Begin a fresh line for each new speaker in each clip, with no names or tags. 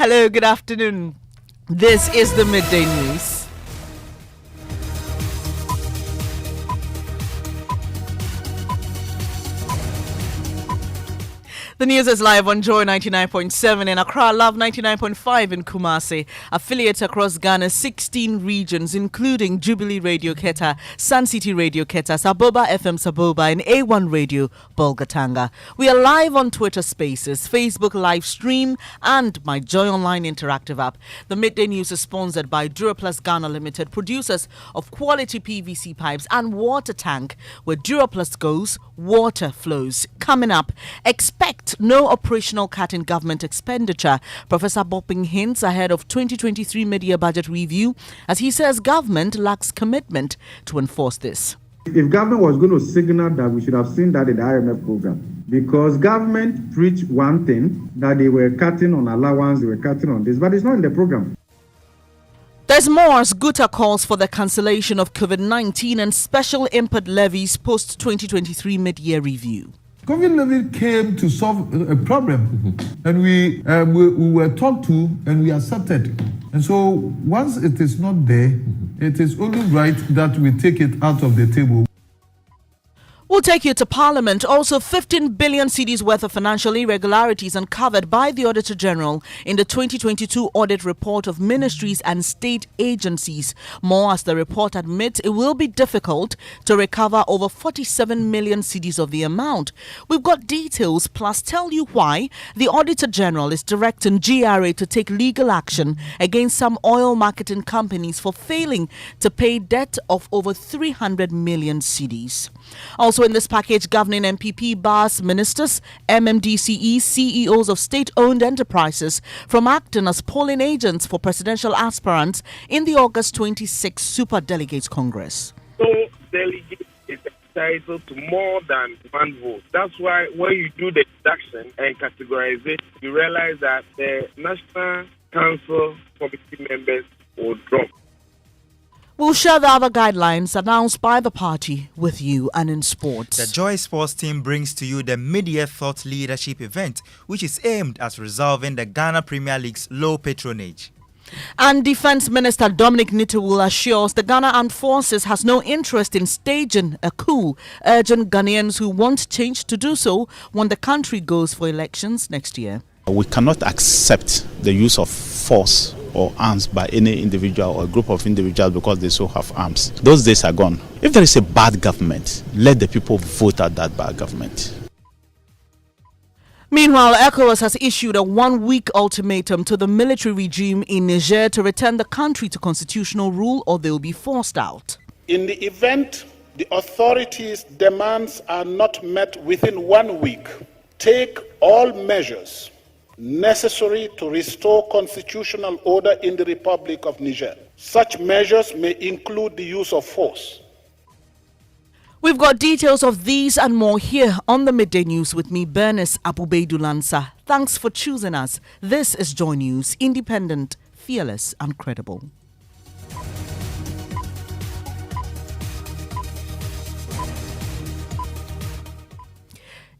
Hello, good afternoon. This is the Midday News. The news is live on Joy 99.7 in Accra, Love 99.5 in Kumasi. Affiliates across Ghana's 16 regions, including Jubilee Radio Keta, Sun City Radio Keta, Saboba FM Saboba, and A1 Radio Bolgatanga. We are live on Twitter Spaces, Facebook live stream, and my Joy Online interactive app. The Midday News is sponsored by Duraplus Ghana Limited, producers of quality PVC pipes and water tank. Where Duraplus goes, water flows. Coming up, expect no operational cut in government expenditure. Professor Bopping hints ahead of 2023 mid-year budget review as he says government lacks commitment to enforce this.
If government was going to signal that, we should have seen that in the IMF program, because government preached one thing, that they were cutting on allowance, they were cutting on this, but it's not in the program.
There's more as Guta calls for the cancellation of COVID-19 and special input levies post-2023 mid-year review.
COVID levy came to solve a problem, and we were talked to and we accepted. And so once it is not there, it is only right that we take it out of the table.
We'll take you to Parliament. Also, 15 billion cedis worth of financial irregularities uncovered by the Auditor General in the 2022 audit report of ministries and state agencies. More as the report admits it will be difficult to recover over 47 million cedis of the amount. We've got details, plus tell you why the Auditor General is directing GRA to take legal action against some oil marketing companies for failing to pay debt of over 300 million cedis. Also in this package, governing MPP bars ministers, MMDCE, CEOs of state-owned enterprises from acting as polling agents for presidential aspirants in the August 26 Super Delegates Congress.
No delegate is entitled to more than one vote. That's why when you do the deduction and categorize it, you realize that the National Council Committee members will drop.
We'll share the other guidelines announced by the party with you. And in sports,
the Joy Sports team brings to you the mid-year thought leadership event, which is aimed at resolving the Ghana Premier League's low patronage.
And Defence Minister Dominic Nitiwul assures the Ghana Armed Forces has no interest in staging a coup, urging Ghanaians who want change to do so when the country goes for elections next year.
We cannot accept the use of force or arms by any individual or a group of individuals because they so have arms. Those days are gone. If there is a bad government, let the people vote out that bad government.
Meanwhile, ECOWAS has issued a one-week ultimatum to the military regime in Niger to return the country to constitutional rule or they will be forced out.
In the event the authorities' demands are not met within 1 week, take all measures necessary to restore constitutional order in the Republic of Niger. Such measures may include the use of force.
We've got details of these and more here on the Midday News with me, Bernice, Abu-Baidoo, Lansah. Thanks for choosing us. This is Joy News, independent, fearless and credible.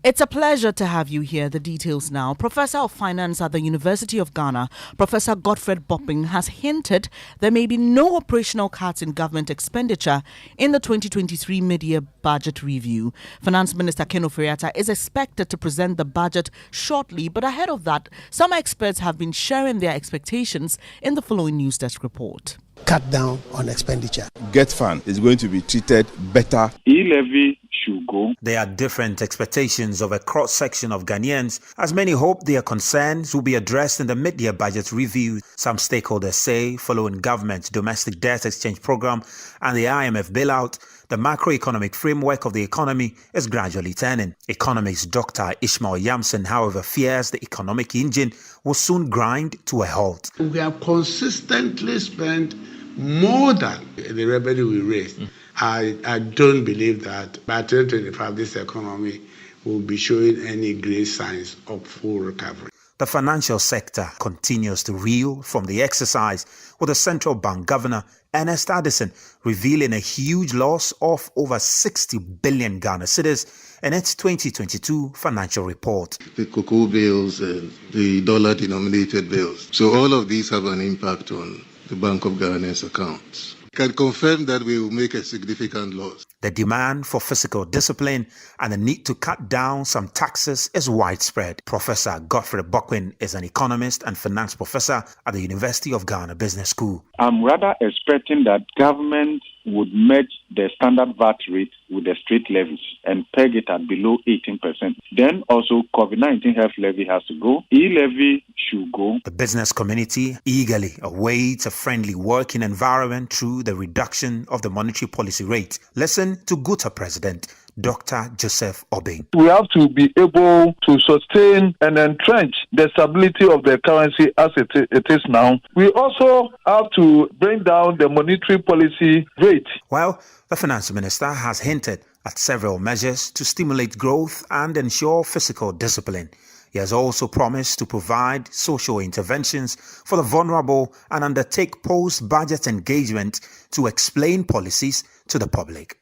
It's a pleasure to have you here. The details now. Professor of Finance at the University of Ghana, Professor Godfred Bopping, has hinted there may be no operational cuts in government expenditure in the 2023 mid-year budget review. Finance Minister Ken Ofori-Atta is expected to present the budget shortly, but ahead of that, some experts have been sharing their expectations in the following News Desk report.
Cut down on expenditure.
Get Fund is going to be treated better.
E-levy should go.
There are different expectations of a cross-section of Ghanaians, as many hope their concerns will be addressed in the mid-year budget review. Some stakeholders say, following government's domestic debt exchange program and the IMF bailout, the macroeconomic framework of the economy is gradually turning. Economist Dr. Ishmael Yamson, however, fears the economic engine will soon grind to a halt.
We have consistently spent more than the revenue we raised. I don't believe that by 2025 this economy will be showing any great signs of full recovery.
The financial sector continues to reel from the exercise, with the central bank governor, Ernest Addison, revealing a huge loss of over 60 billion Ghana cedis in its 2022 financial report.
The cocoa bills and the dollar-denominated bills. So all of these have an impact on the Bank of Ghana's accounts. I can confirm that we will make a significant loss.
The demand for fiscal discipline and the need to cut down some taxes is widespread. Professor Godfrey Bokwin is an economist and finance professor at the University of Ghana Business School.
I'm rather expecting that government would merge the standard VAT rate with the street levies and peg it at below 18%. Then also COVID-19 health levy has to go. E-levy should go.
The business community eagerly awaits a friendly working environment through the reduction of the monetary policy rate. Listen to GUTA President Dr. Joseph Obeng.
We have to be able to sustain and entrench the stability of the currency as it is now. We also have to bring down the monetary policy rate.
While the finance minister has hinted at several measures to stimulate growth and ensure fiscal discipline, he has also promised to provide social interventions for the vulnerable and undertake post-budget engagement to explain policies to the public.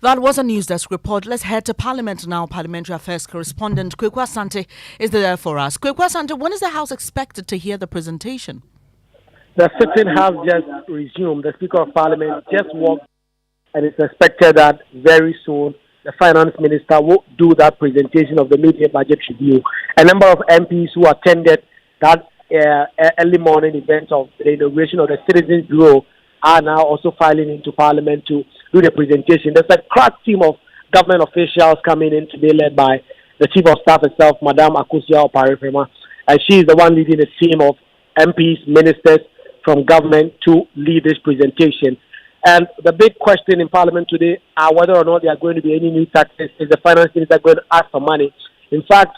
That was a News Desk report. Let's head to Parliament now. Parliamentary Affairs correspondent Kweku Asante is there for us. Kweku Asante, when is the House expected to hear the presentation?
The sitting has just resumed. The Speaker of Parliament just walked, and it's expected that very soon the Finance Minister will do that presentation of the mid-year budget review. A number of MPs who attended that early morning event of the inauguration of the Citizens Bureau are now also filing into Parliament to do the presentation. There's a crack team of government officials coming in today, led by the Chief of Staff herself, Madame Akusia Oparefema, and she is the one leading a team of MPs, ministers from government to lead this presentation. And the big question in Parliament today are whether or not there are going to be any new taxes. Is the Finance Minister going to ask for money? In fact,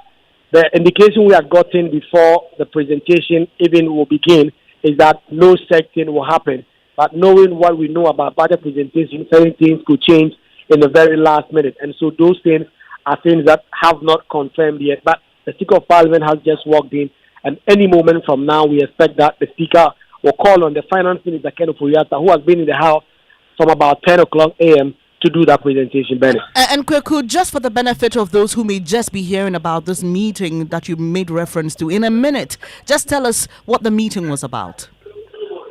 the indication we had gotten before the presentation even will begin is that no secting will happen. But knowing what we know about budget presentation, certain things could change in the very last minute. And so those things are things that have not confirmed yet. But the Speaker of Parliament has just walked in, and any moment from now, we expect that the Speaker will call on the Finance Minister, Ken Ofori-Atta, who has been in the House from about 10 o'clock a.m. to do that presentation, Bernice.
And Kweku, just for the benefit of those who may just be hearing about this meeting that you made reference to, in a minute, just tell us what the meeting was about.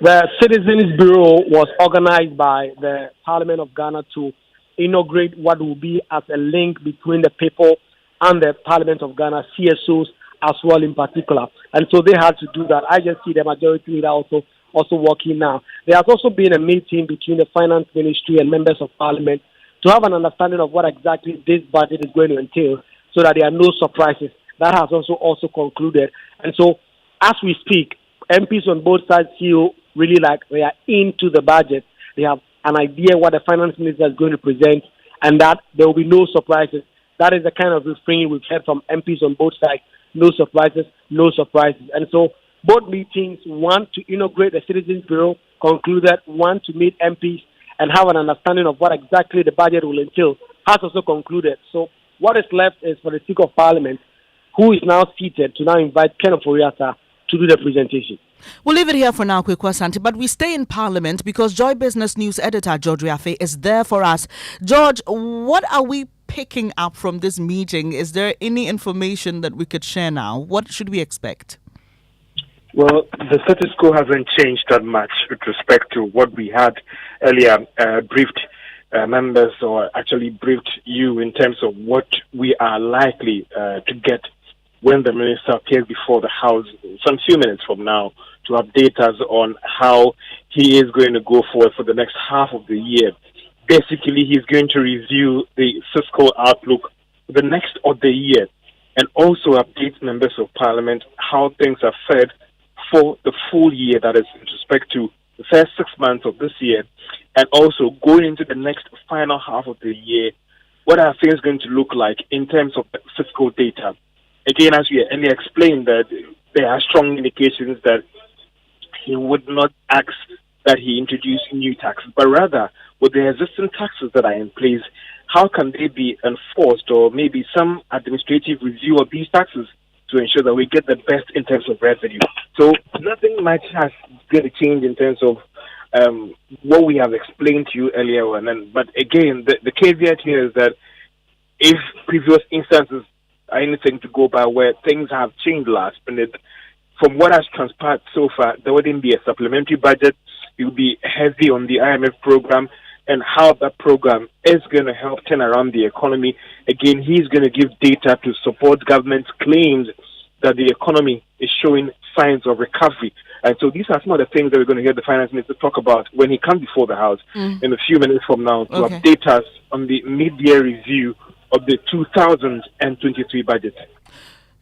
The Citizens Bureau was organized by the Parliament of Ghana to inaugurate what will be as a link between the people and the Parliament of Ghana, CSOs as well in particular. And so they had to do that. I just see the majority leader also working now. There has also been a meeting between the Finance Ministry and members of Parliament to have an understanding of what exactly this budget is going to entail so that there are no surprises. That has also concluded. And so as we speak, MPs on both sides feel really like they are into the budget. They have an idea what the Finance Minister is going to present and that there will be no surprises. That is the kind of refrain we've heard from MPs on both sides. No surprises, no surprises. And so both meetings, one to inaugurate the Citizens Bureau, concluded, one to meet MPs and have an understanding of what exactly the budget will entail, has also concluded. So what is left is for the Speaker of Parliament, who is now seated, to now invite Ken Ofori-Atta to do the presentation.
We'll leave it here for now, Kweku Asante, but we stay in Parliament because Joy Business News editor George Riafe is there for us. George, what are we picking up from this meeting? Is there any information that we could share now? What should we expect?
Well, the status quo hasn't changed that much with respect to what we had earlier briefed members, or actually briefed you in terms of what we are likely to get when the minister appears before the House some few minutes from now to update us on how he is going to go forward for the next half of the year. Basically, he's going to review the fiscal outlook for the next of the year and also update members of Parliament how things are fared for the full year, that is, in respect to the first 6 months of this year, and also going into the next final half of the year, what are things going to look like in terms of fiscal data. Again, as we earlier explained, that there are strong indications that he would not ask that he introduce new taxes, but rather, with the existing taxes that are in place, how can they be enforced, or maybe some administrative review of these taxes to ensure that we get the best in terms of revenue. So nothing much has going to change in terms of what we have explained to you earlier on. But again, the caveat here is that if previous instances are anything to go by where things have changed last minute, from what has transpired so far, there wouldn't be a supplementary budget. It would be heavy on the IMF program and how that program is going to help turn around the economy. Again, he's going to give data to support government's claims that the economy is showing signs of recovery. And so these are some of the things that we're going to hear the finance minister talk about when he comes before the House in a few minutes from now to update us on the mid-year review of the 2023 budget.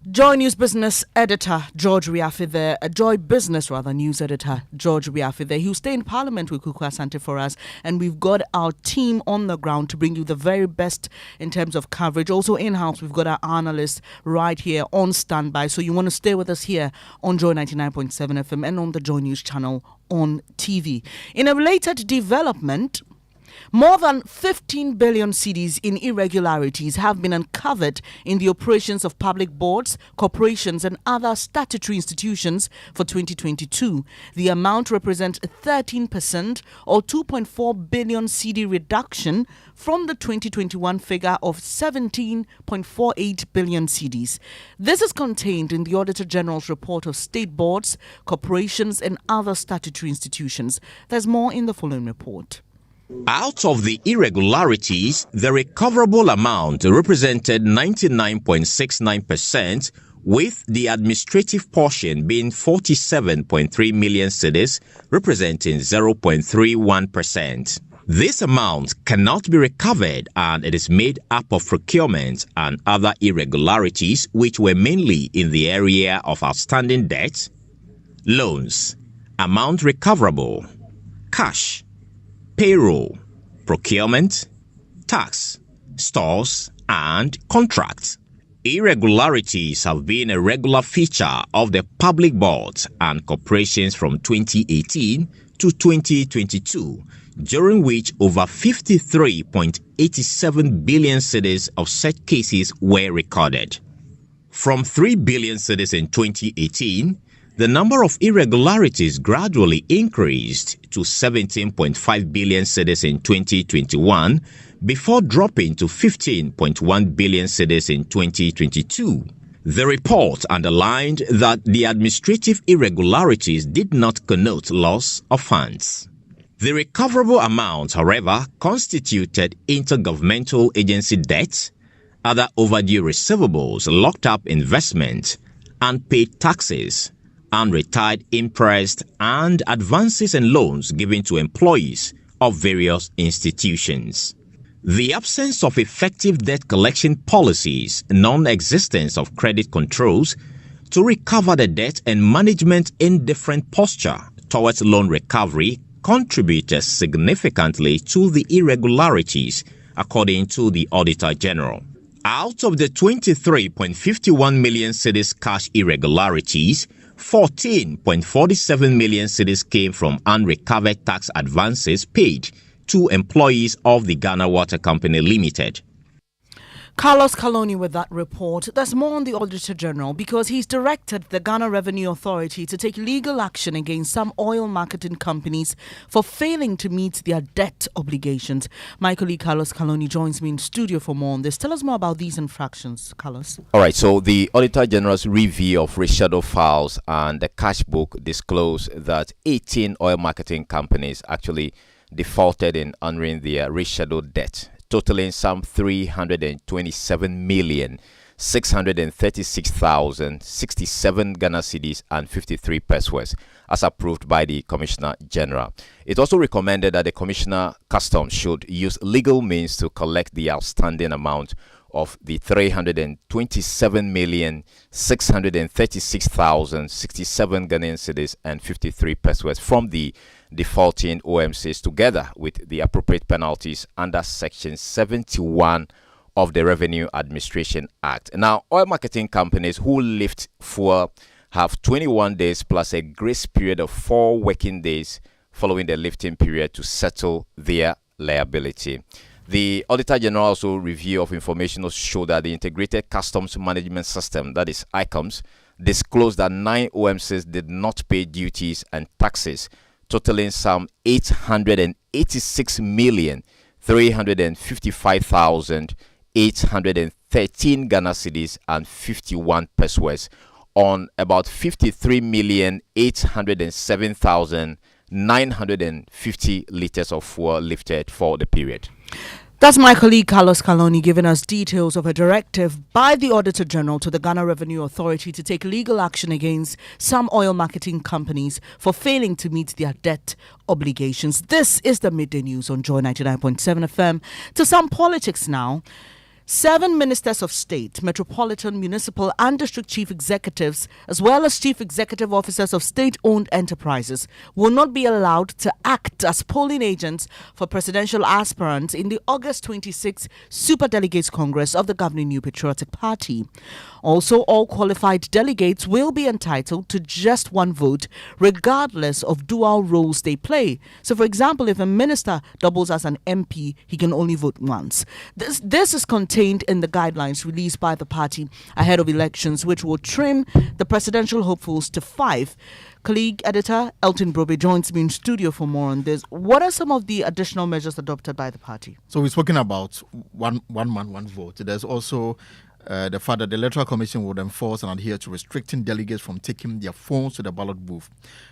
Joy News Business Editor George Riafi there, Joy Business rather News Editor George Riafi there. He'll stay in Parliament with Kuku Asante for us, and we've got our team on the ground to bring you the very best in terms of coverage. Also in-house, we've got our analysts right here on standby. So you want to stay with us here on Joy 99.7 FM and on the Joy News channel on TV. In a related development, more than 15 billion cedis in irregularities have been uncovered in the operations of public boards, corporations and other statutory institutions for 2022. The amount represents a 13% or 2.4 billion cedi reduction from the 2021 figure of 17.48 billion cedis. This is contained in the Auditor General's report of state boards, corporations and other statutory institutions. There's more in the following report.
Out of the irregularities, the recoverable amount represented 99.69%, with the administrative portion being 47.3 million cedis, representing 0.31%. This amount cannot be recovered, and it is made up of procurement and other irregularities, which were mainly in the area of outstanding debt, loans, amount recoverable, cash, payroll, procurement, tax, stores, and contracts. Irregularities have been a regular feature of the public boards and corporations from 2018 to 2022, during which over 53.87 billion cedis of such cases were recorded. From 3 billion cedis in 2018, the number of irregularities gradually increased to 17.5 billion cedis in 2021 before dropping to 15.1 billion cedis in 2022. The report underlined that the administrative irregularities did not connote loss of funds. The recoverable amount, however, constituted intergovernmental agency debt, other overdue receivables, locked up investment, unpaid taxes, unretired interest, and advances and loans given to employees of various institutions. The absence of effective debt collection policies, non-existence of credit controls to recover the debt, and management indifferent posture towards loan recovery contributed significantly to the irregularities, according to the Auditor General. Out of the 23.51 million cedis cash irregularities, 14.47 million cedis came from unrecovered tax advances paid to employees of the Ghana Water Company Limited.
Carlos Kaloni with that report. There's more on the Auditor General because he's directed the Ghana Revenue Authority to take legal action against some oil marketing companies for failing to meet their debt obligations. My colleague Carlos Kaloni joins me in studio for more on this. Tell us more about these infractions, Carlos.
All right, so the Auditor General's review of reshadow files and the cash book disclosed that 18 oil marketing companies actually defaulted in honoring their reshadowed debt, totaling some 327,636,067 Ghana cedis and 53 pesos, as approved by the Commissioner General. It also recommended that the Commissioner Customs should use legal means to collect the outstanding amount of the 327,636,067 Ghanaian cedis and 53 pesos from the defaulting OMCs, together with the appropriate penalties under Section 71 of the Revenue Administration Act. Now, oil marketing companies who lift fuel have 21 days plus a grace period of 4 working days following the lifting period to settle their liability. The Auditor General also review of information also showed that the Integrated Customs Management System, that is ICUMS, disclosed that 9 OMCs did not pay duties and taxes, totaling some 886,355,813 Ghana cedis and 51 pesos on about 53,807,950 liters of fuel lifted for the period.
That's my colleague Carlos Caloni giving us details of a directive by the Auditor General to the Ghana Revenue Authority to take legal action against some oil marketing companies for failing to meet their debt obligations. This is the Midday News on Joy 99.7 FM. To some politics now. 7 ministers of state, metropolitan, municipal, and district chief executives, as well as chief executive officers of state-owned enterprises, will not be allowed to act as polling agents for presidential aspirants in the August 26 Super Delegates Congress of the governing New Patriotic Party. Also, all qualified delegates will be entitled to just one vote, regardless of dual roles they play. So, for example, if a minister doubles as an MP, he can only vote once. This is contained in the guidelines released by the party ahead of elections, which will trim the presidential hopefuls to 5. Colleague editor Elton Brobe joins me in studio for more on this. What are some of the additional measures adopted by the party?
So we're speaking about one man, one vote. There's also the fact that the Electoral Commission would enforce and adhere to restricting delegates from taking their phones to the ballot booth.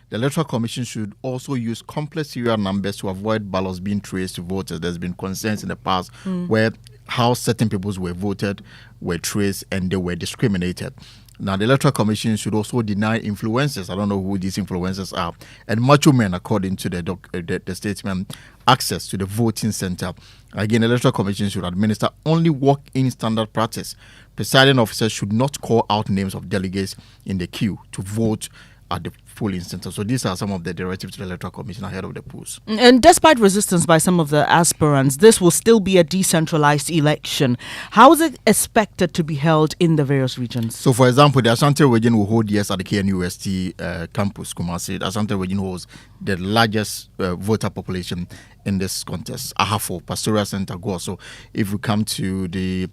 The Electoral Commission should also use complex serial numbers to avoid ballots being traced to voters. There's been concerns in the past where how certain people were voted, were traced, and they were discriminated. Now, the Electoral Commission should also deny influencers. I don't know who these influencers are. And macho men, according to the statement, access to the voting center. Again, the Electoral Commission should administer only walk-in standard practice. Presiding officers should not call out names of delegates in the queue to vote at the polling center. So these are some of the directives to the Electoral Commission ahead of the polls.
And despite resistance by some of the aspirants, this will still be a decentralized election. How is it expected to be held in the various regions?
So, for example, the Ashanti region will hold yes at the KNUST campus, Kumasi. The Ashanti region holds the largest voter population in this contest. Ahafo, Pastoral Center, Go. So, if we come to the,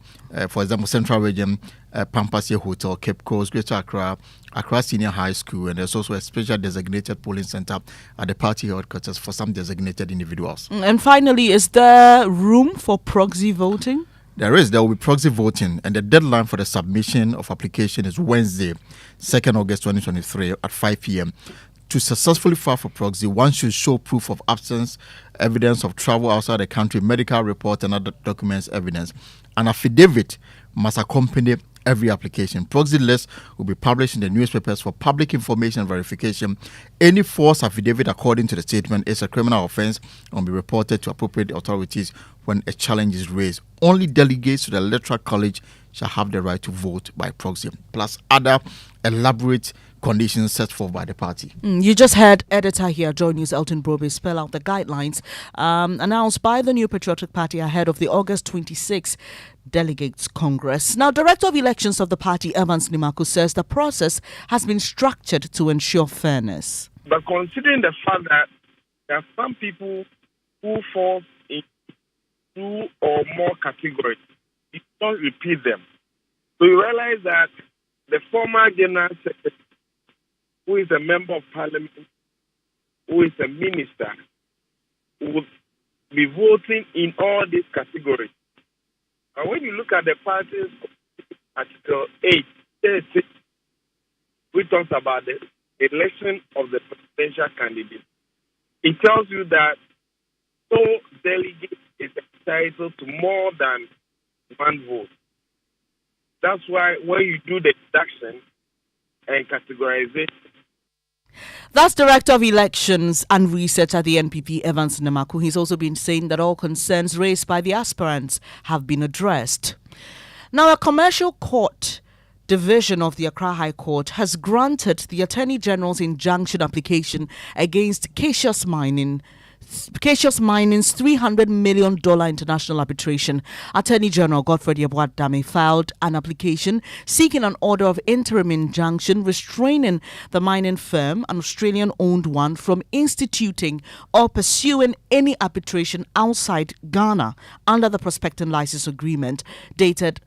for example, Central region, Pampasia Hotel, Cape Coast, Greater Accra, Accra Senior High School, and there's also a special designated polling center at the party headquarters for some designated individuals.
And finally, is there room for proxy voting?
There will be proxy voting, and the deadline for the submission of application is Wednesday, 2nd August 2023 at 5 p.m. To successfully file for proxy, one should show proof of absence, evidence of travel outside the country, medical report, and other documents evidence. An affidavit must accompany every application. Proxy lists will be published in the newspapers for public information and verification. Any false affidavit, according to the statement, is a criminal offense and will be reported to appropriate authorities when a challenge is raised. Only delegates to the Electoral College shall have the right to vote by proxy, plus other elaborate conditions set forth by the party.
You just heard editor here, Joy News Elton Brobe, spell out the guidelines announced by the New Patriotic Party ahead of the August 26 Delegates Congress. Now, Director of Elections of the party, Evans Nimaku, says the process has been structured to ensure fairness.
But considering the fact that there are some people who fall in 2 or more categories, you don't repeat them. So you realize that the former General Secretary, who is a member of Parliament, who is a minister, would be voting in all these categories. And when you look at the party's Article 8, 36, which talks about the election of the presidential candidate, it tells you that no delegate is entitled to more than one vote. That's why when you do the deduction and categorization,
that's Director of Elections and Research at the NPP, Evans Nimaku. He's also been saying that all concerns raised by the aspirants have been addressed. Now, a commercial court division of the Accra High Court has granted the Attorney General's injunction application against Cassius Mining Cassius Mining's $300 million international arbitration. Attorney General Godfrey Yeboah-Dame filed an application seeking an order of interim injunction restraining the mining firm, an Australian-owned one, from instituting or pursuing any arbitration outside Ghana under the Prospecting License Agreement dated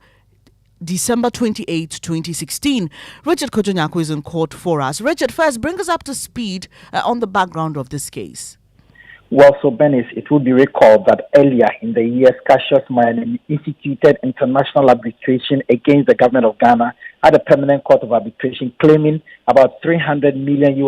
December 28, 2016. Richard Kojo-Nyarko is in court for us. Richard, first, bring us up to speed on the background of this case.
Well, so Bernice, it will be recalled that earlier in the year, Cassius Mining instituted international arbitration against the government of Ghana at the Permanent Court of Arbitration, claiming about $300 million,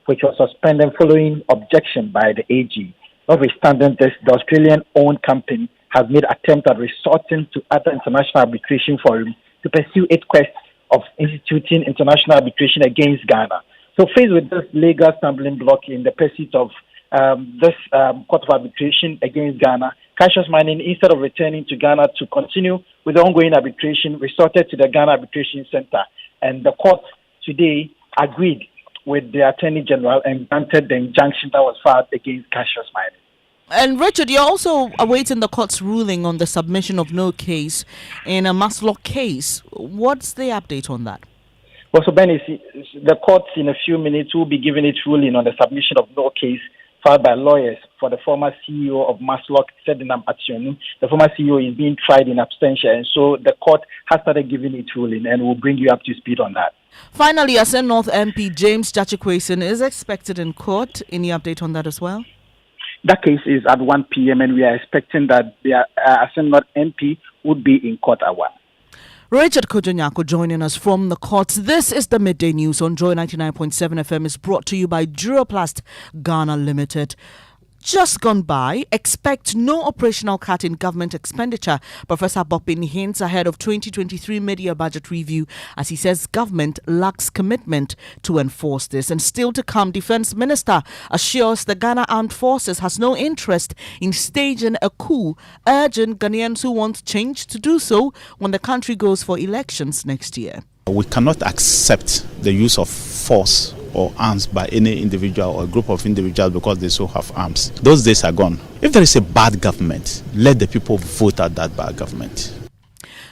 which was suspended following objection by the AG. Notwithstanding this, the Australian-owned company has made attempts at resorting to other international arbitration forums to pursue its quest of instituting international arbitration against Ghana. So faced with this legal stumbling block in the pursuit of this Court of Arbitration against Ghana, Cassius Mining, instead of returning to Ghana to continue with the ongoing arbitration, resorted to the Ghana Arbitration Center. And the court today agreed with the Attorney General and granted the injunction that was filed against Cassius Mining.
And Richard, you're also awaiting the court's ruling on the submission of no case in a Maslock case. What's the update on that?
Well, so Bernice, the court in a few minutes will be giving its ruling on the submission of no case filed by lawyers for the former CEO of Maslock, Ferdinand Ationu. The former CEO is being tried in absentia, and so the court has started giving its ruling, and we'll bring you up to speed on that.
Finally, Assin North MP James Jachikwason is expected in court. Any update on that as well?
That case is at 1 p.m. and we are expecting that the Assin North MP would be in court at 1.
Richard Kojo-Nyarko joining us from the courts. This is the Midday News on Joy 99.7 FM. Is brought to you by Duraplast Ghana Limited. Just gone by, expect no operational cut in government expenditure. Professor Bopin hints ahead of 2023 mid-year budget review as he says government lacks commitment to enforce this. And still to come, Defense Minister assures the Ghana Armed Forces has no interest in staging a coup, urging Ghanaians who want change to do so when the country goes for elections next year.
We cannot accept the use of force or arms by any individual or a group of individuals because they so have arms. Those days are gone. If there is a bad government, let the people vote out that bad government.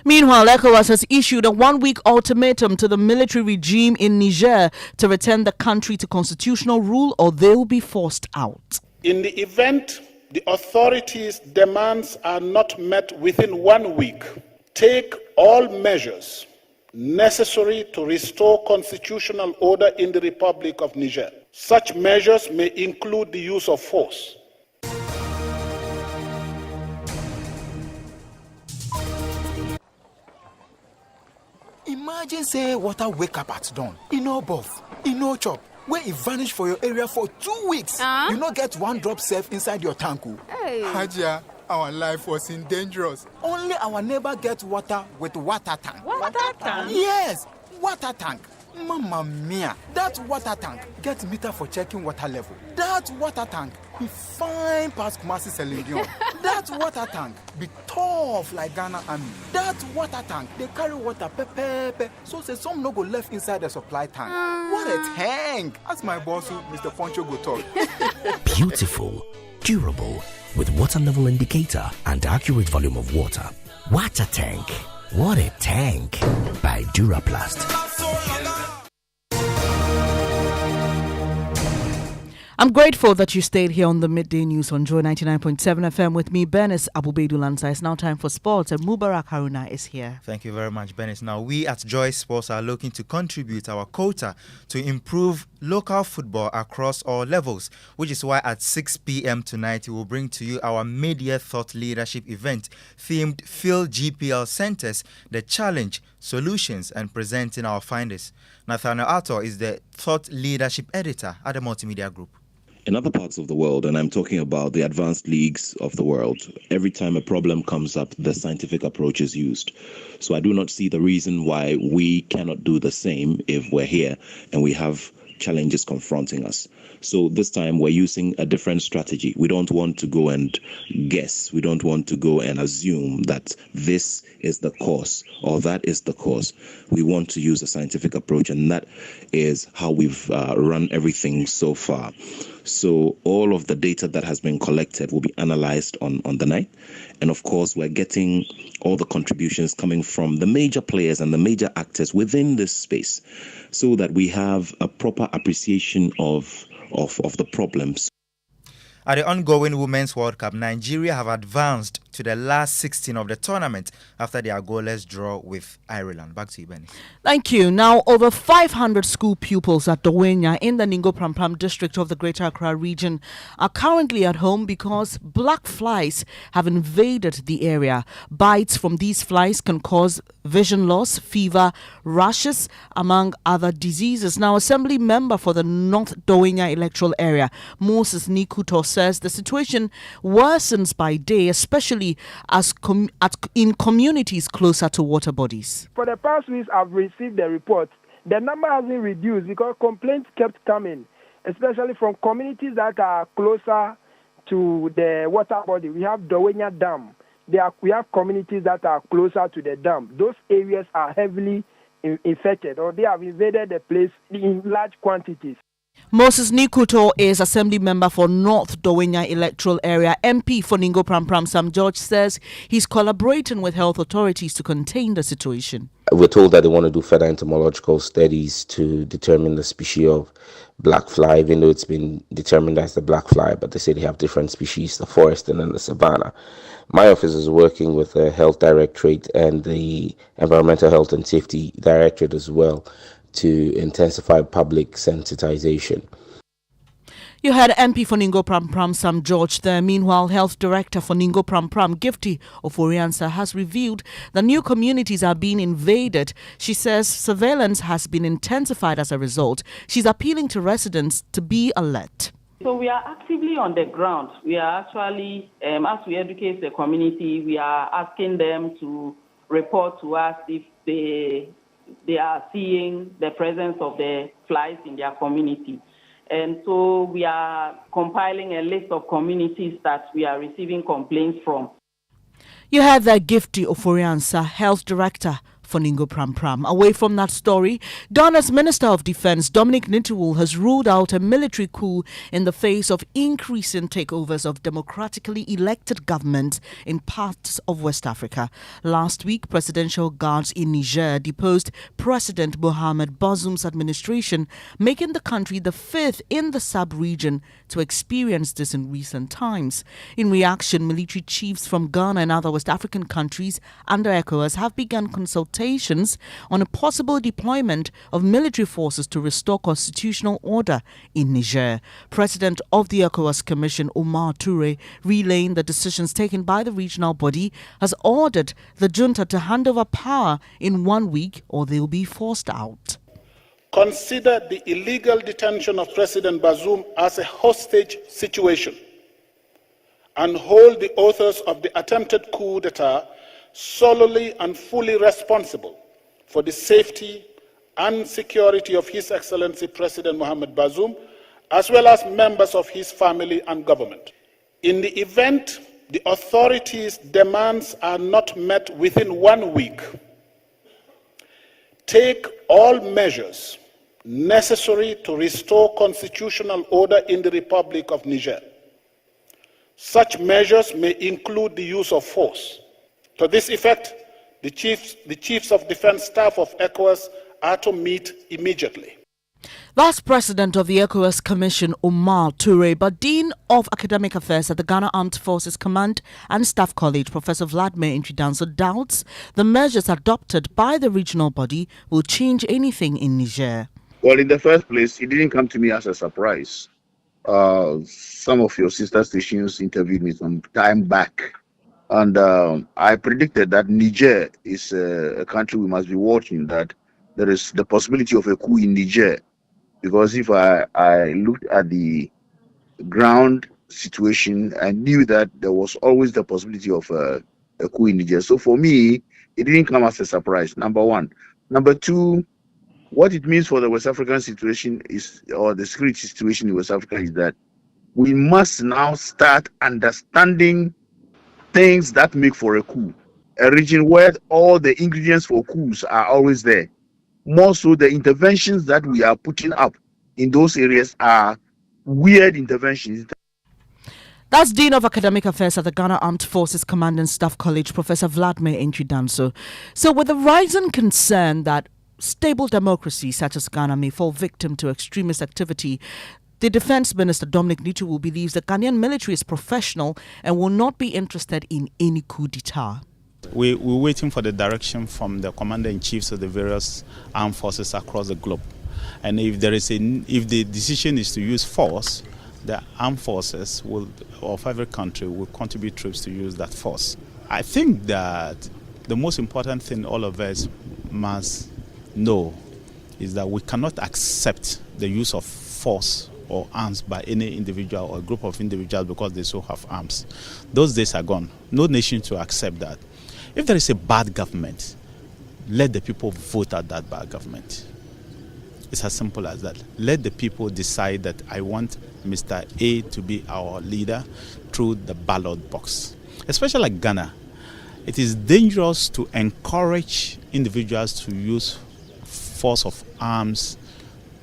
Meanwhile, ECOWAS has issued a one-week ultimatum to the military regime in Niger to return the country to constitutional rule or they will be forced out.
In the event the authorities' demands are not met within 1 week, take all measures necessary to restore constitutional order in the Republic of Niger. Such measures may include the use of force.
Imagine say water wake up at dawn, no bath, no chop, where it vanish for your area for 2 weeks. You not get one drop safe inside your tank.
Hey.
Haja, our life was in dangerous. Only our neighbor gets water with water tank.
Water tank?
Yes, water tank. Mamma mia, that water tank gets meter for checking water level. That water tank be fine past Kumasi Selenium. That water tank be tough like Ghana Army. That water tank, they carry water pepe, so say some no go left inside the supply tank. What a tank! As my boss, Mr. Poncho, go talk.
Beautiful, durable, with water level indicator and accurate volume of water. Water tank. What a tank! By Duraplast.
I'm grateful that you stayed here on the Midday News on Joy 99.7 FM with me, Bernice, Abu-Baidoo, Lansah. It's now time for sports and Mubarak Haruna is here.
Thank you very much, Bernice. Now, we at Joy Sports are looking to contribute our quota to improve local football across all levels, which is why at 6 p.m. tonight, we will bring to you our mid-year thought leadership event themed Field GPL Centers, the challenge, solutions, and presenting our findings. Nathaniel Auditor is the thought leadership editor at the Multimedia Group.
In other parts of the world, and I'm talking about the advanced leagues of the world, every time a problem comes up, the scientific approach is used. So I do not see the reason why we cannot do the same if we're here and we have challenges confronting us. So this time we're using a different strategy. We don't want to go and guess. We don't want to go and assume that this is the cause or that is the cause. We want to use a scientific approach, and that is how we've run everything so far. So all of the data that has been collected will be analyzed on the night. And of course, we're getting all the contributions coming from the major players and the major actors within this space so that we have a proper appreciation of the problems.
At the ongoing Women's World Cup, Nigeria have advanced to the last 16 of the tournament after their goalless draw with Ireland. Back to you, Bernice.
Thank you. Now, over 500 school pupils at Dowenya in the Ningo Prampram district of the Greater Accra region are currently at home because black flies have invaded the area. Bites from these flies can cause vision loss, fever, rashes, among other diseases. Now, Assembly member for the North Dowenya electoral area, Moses Nikuto, says the situation worsens by day, especially as in communities closer to water bodies.
For the past weeks, I've received the reports. The number hasn't reduced because complaints kept coming, especially from communities that are closer to the water body. We have Dowenya Dam. We have communities that are closer to the dam. Those areas are heavily infected, or they have invaded the place in large quantities.
Moses Nikuto is Assembly member for North Dowenya electoral area. MP for Ningo Prampram Sam George says he's collaborating with health authorities to contain the situation.
We're told that they want to do further entomological studies to determine the species of black fly, even though it's been determined as the black fly, but they say they have different species, the forest and then the savanna. My office is working with the Health Directorate and the Environmental Health and Safety Directorate as well to intensify public sensitization.
You had MP for Ningo Prampram Sam George there. Meanwhile, Health Director for Ningo Prampram Gifty Oforiansa has revealed that new communities are being invaded. She says surveillance has been intensified as a result. She's appealing to residents to be alert.
So we are actively on the ground. We are actually, as we educate the community, we are asking them to report to us if they are seeing the presence of the flies in their community. And so we are compiling a list of communities that we are receiving complaints from.
You had the Gifty Oforiansa, Health Director for Ningo Prampram. Away from that story, Ghana's Minister of Defense, Dominic Nitiwul, has ruled out a military coup in the face of increasing takeovers of democratically elected governments in parts of West Africa. Last week, presidential guards in Niger deposed President Mohamed Bazoum's administration, making the country the fifth in the sub-region to experience this in recent times. In reaction, military chiefs from Ghana and other West African countries under ECOWAS have begun consultations on a possible deployment of military forces to restore constitutional order in Niger. President of the ECOWAS Commission, Omar Toure, relaying the decisions taken by the regional body, has ordered the junta to hand over power in 1 week or they will be forced out.
Consider the illegal detention of President Bazoum as a hostage situation and hold the authors of the attempted coup d'etat solely and fully responsible for the safety and security of His Excellency President Mohamed Bazoum, as well as members of his family and government. In the event the authorities' demands are not met within 1 week, take all measures necessary to restore constitutional order in the Republic of Niger. Such measures may include the use of force. To this effect, the chiefs of defense staff of ECOWAS are to meet immediately.
That's President of the ECOWAS Commission, Omar Toure, but Dean of Academic Affairs at the Ghana Armed Forces Command and Staff College, Professor Vladimir Intridanso, doubts the measures adopted by the regional body will change anything in Niger.
Well, in the first place, it didn't come to me as a surprise. Some of your sister stations interviewed me some time back. And I predicted that Niger is a country we must be watching, that there is the possibility of a coup in Niger. Because if I looked at the ground situation, I knew that there was always the possibility of a coup in Niger. So for me, it didn't come as a surprise, number one. Number two, what it means for the West African situation is, or the security situation in West Africa, is that we must now start understanding things that make for a coup. A region where all the ingredients for coups are always there. More so, the interventions that we are putting up in those areas are weird interventions.
That's Dean of Academic Affairs at the Ghana Armed Forces Command and Staff College, Professor Vladimir Entry-Danso. So with the rising concern that stable democracies such as Ghana may fall victim to extremist activity, the Defense Minister Dominic Nichoul believes the Ghanaian military is professional and will not be interested in any coup d'etat.
We're waiting for the direction from the commander-in-chiefs of the various armed forces across the globe. And if the decision is to use force, the armed forces of every country will contribute troops to use that force. I think that the most important thing all of us must know is that we cannot accept the use of force or arms by any individual or group of individuals because they so have arms. Those days are gone. No nation to accept that. If there is a bad government, let the people vote out that bad government. It's as simple as that. Let the people decide that I want Mr. A to be our leader through the ballot box. Especially like Ghana, it is dangerous to encourage individuals to use force of arms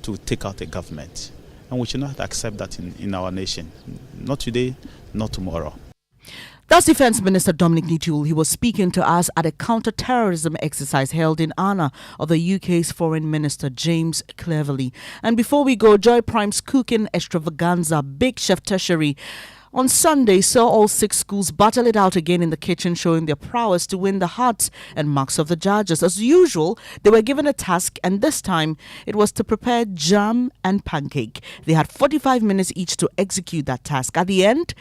to take out a government. And we should not accept that in our nation. Not today, not tomorrow.
That's Defense Minister Dominic Nichoul. He was speaking to us at a counter-terrorism exercise held in honor of the UK's Foreign Minister James Cleverly. And before we go, Joy Prime's cooking extravaganza, Big Chef Tertiary, on Sunday saw all 6 schools battle it out again in the kitchen, showing their prowess to win the hearts and marks of the judges. As usual, they were given a task, and this time it was to prepare jam and pancake. They had 45 minutes each to execute that task. At the end,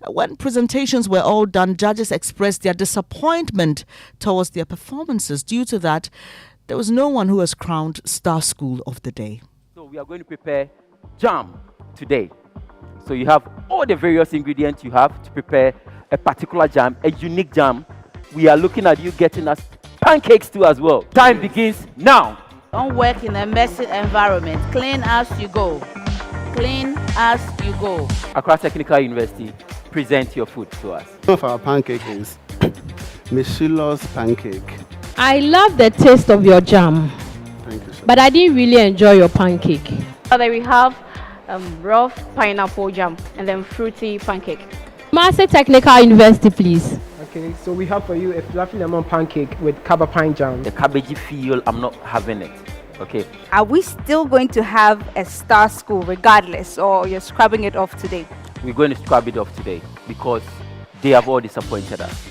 when presentations were all done, judges expressed their disappointment towards their performances. Due to that, there was no one who was crowned Star School of the Day.
So we are going to prepare jam today. So you have all the various ingredients you have to prepare a particular jam, a unique jam. We are looking at you getting us pancakes too as well. Time begins now.
Don't work in a messy environment. Clean as you go. Clean as you go.
Accra Technical University, present your food to us.
One of our pancake is Michilo's pancake.
I love the taste of your jam.
Thank you, sir.
But I didn't really enjoy your pancake.
So that we have rough pineapple jam and then fruity pancake.
Master Technical University, please.
Okay, so we have for you a fluffy lemon pancake with kaba pine jam.
The cabbagey feel, I'm not having it. Okay.
Are we still going to have a Star School regardless, or you're scrubbing it off today?
We're going to scrub it off today because they have all disappointed us.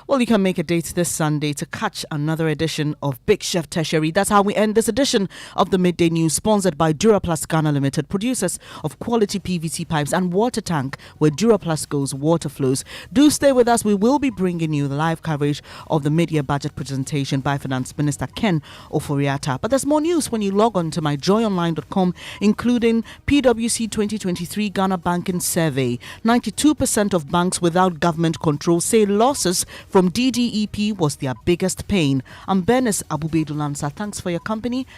Well, you can make a date this Sunday to catch another edition of Big Chef Tertiary. That's how we end this edition of the Midday News, sponsored by Duraplast Ghana Limited, producers of quality PVC pipes and water tank, where Duraplast goes, water flows. Do stay with us. We will be bringing you the live coverage of the mid-year budget presentation by Finance Minister Ken Ofori-Atta. But there's more news when you log on to myjoyonline.com, including PwC 2023 Ghana Banking Survey. 92% of banks without government control say losses from DDEP was their biggest pain. I'm Bernice Abu-Baidoo Lansah. Thanks for your company.